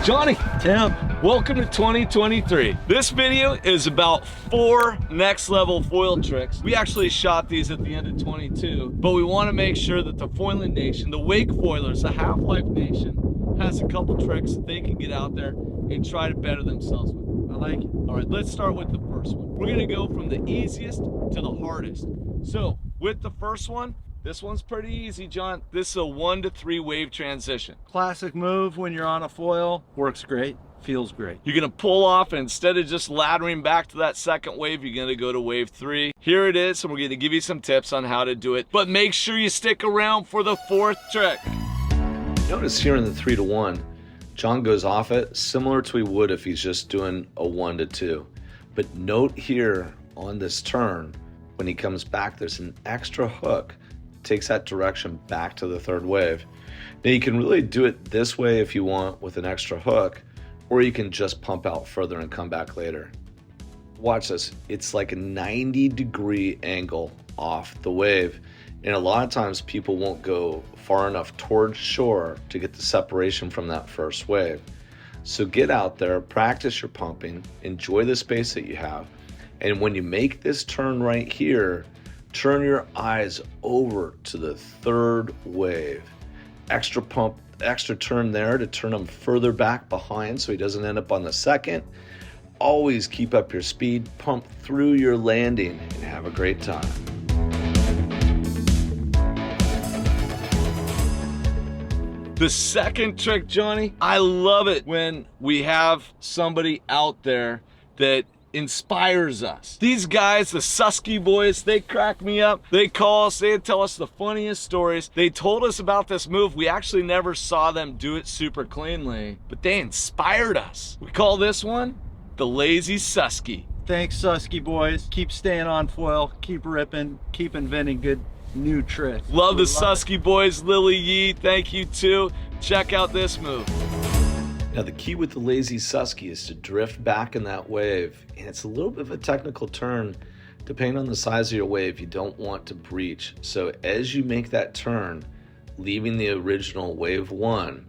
Johnny, Tim, welcome to 2023. This video is about 4 next level foil tricks. We actually shot these at the end of 22, but we want to make sure that the foiling nation, the wake foilers, the half-life nation, has a couple tricks that they can get out there and try to better themselves with. I like it. All right, let's start with the first one. We're gonna go from the easiest to the hardest. So with the first one, this one's pretty easy, John. This is a 1 to 3 wave transition. classic move when you're on a foil. Works great, feels great. You're gonna pull off, and instead of just laddering back to that second wave, you're gonna go to wave 3. Here it is, and we're gonna give you some tips on how to do it. But make sure you stick around for the 4th trick. Notice here in the 3 to 1, John goes off it similar to he would if he's just doing a 1 to 2. But note here on this turn, when he comes back, there's an extra hook. Takes that direction back to the 3rd wave. Now you can really do it this way if you want with an extra hook, or you can just pump out further and come back later. Watch this, it's like a 90-degree angle off the wave. And a lot of times people won't go far enough towards shore to get the separation from that first wave. So get out there, practice your pumping, enjoy the space that you have. And when you make this turn right here, turn your eyes over to the 3rd wave. Extra pump, extra turn there to turn him further back behind so he doesn't end up on the 2nd. Always keep up your speed, pump through your landing, and have a great time. The 2nd trick, Johnny, I love it when we have somebody out there that inspires us. These guys, the Susky boys, they crack me up. They call us, they tell us the funniest stories. They told us about this move. We actually never saw them do it super cleanly, but they inspired us. We call this one the lazy Susky. Thanks, Susky boys. Keep staying on foil, keep ripping, keep inventing good new tricks. Love the Susky boys. Lily Yee, thank you too. Check out this move. Now the key with the lazy Susky is to drift back in that wave, and it's a little bit of a technical turn. Depending on the size of your wave, you don't want to breach. So as you make that turn, leaving the original wave 1,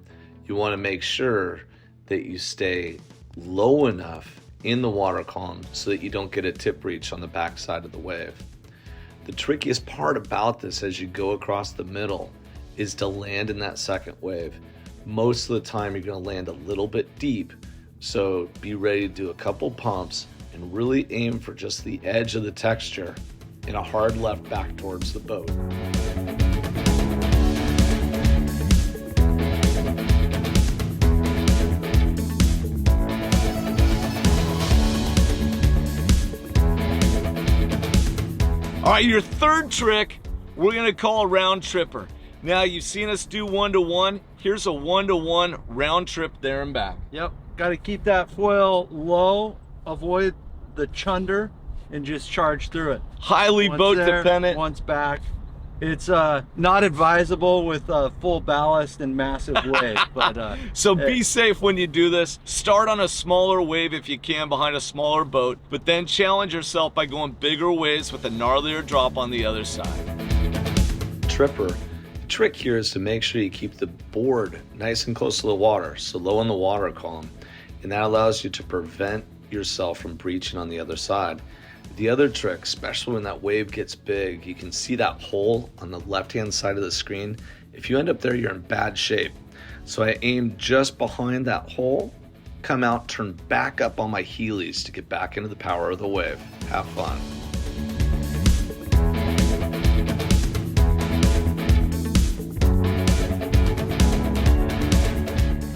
you want to make sure that you stay low enough in the water column so that you don't get a tip breach on the back side of the wave. The trickiest part about this as you go across the middle is to land in that 2nd wave. Most of the time you're going to land a little bit deep, so be ready to do a couple pumps and really aim for just the edge of the texture and a hard left back towards the boat. All right, your 3rd trick, we're gonna call a round tripper. Now you've seen us do 1 to 1. Here's a 1 to 1 round trip there and back. Yep, got to keep that foil low, avoid the chunder, and just charge through it. Highly Once boat there, dependent. Once back. It's not advisable with full ballast and massive wave, but So be safe when you do this. Start on a smaller wave if you can behind a smaller boat, but then challenge yourself by going bigger waves with a gnarlier drop on the other side. Tripper, the trick here is to make sure you keep the board nice and close to the water, so low in the water column, and that allows you to prevent yourself from breaching on the other side. The other trick, especially when that wave gets big, you can see that hole on the left-hand side of the screen. If you end up there, you're in bad shape. So I aim just behind that hole, come out, turn back up on my heelys to get back into the power of the wave. Have fun.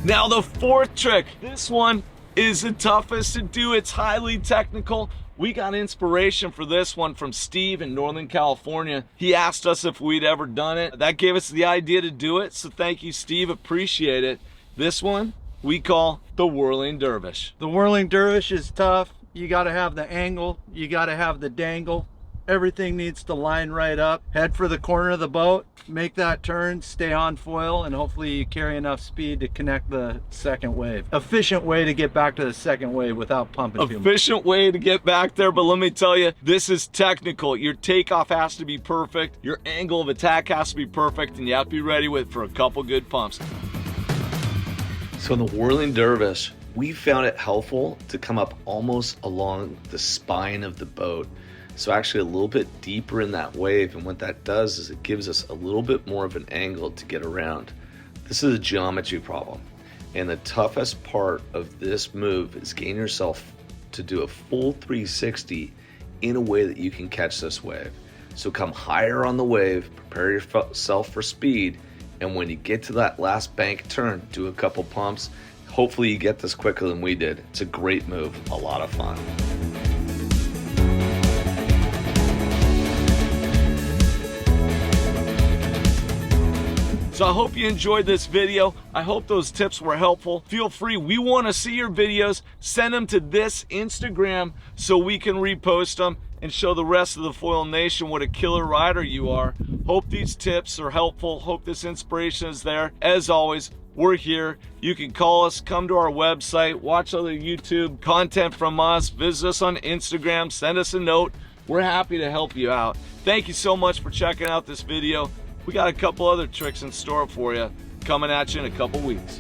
Now the 4th trick. This one is the toughest to do. It's highly technical. We got inspiration for this one from Steve in Northern California. He asked us if we'd ever done it. That gave us the idea to do it, so thank you, Steve, appreciate it. This one we call the whirling dervish. the whirling dervish is tough. You got to have the angle, you got to have the dangle. Everything needs to line right up. Head for the corner of the boat, make that turn, stay on foil, and hopefully you carry enough speed to connect the 2nd wave. Efficient way to get back to the 2nd wave without pumping too much. Efficient way to get back there, but let me tell you, this is technical. Your takeoff has to be perfect, your angle of attack has to be perfect, and you have to be ready for a couple good pumps. So in the whirling dervish, we found it helpful to come up almost along the spine of the boat. So actually a little bit deeper in that wave, and what that does is it gives us a little bit more of an angle to get around. This is a geometry problem, and the toughest part of this move is getting yourself to do a full 360 in a way that you can catch this wave. So come higher on the wave, prepare yourself for speed, and when you get to that last bank turn, do a couple pumps. Hopefully you get this quicker than we did. It's a great move, a lot of fun. So I hope you enjoyed this video. I hope those tips were helpful. Feel free, we want to see your videos. Send them to this Instagram so we can repost them and show the rest of the Foil Nation what a killer rider you are. Hope these tips are helpful. Hope this inspiration is there. As always, we're here. You can call us, come to our website, watch other YouTube content from us, visit us on Instagram, send us a note. We're happy to help you out. Thank you so much for checking out this video. We got a couple other tricks in store for you coming at you in a couple weeks.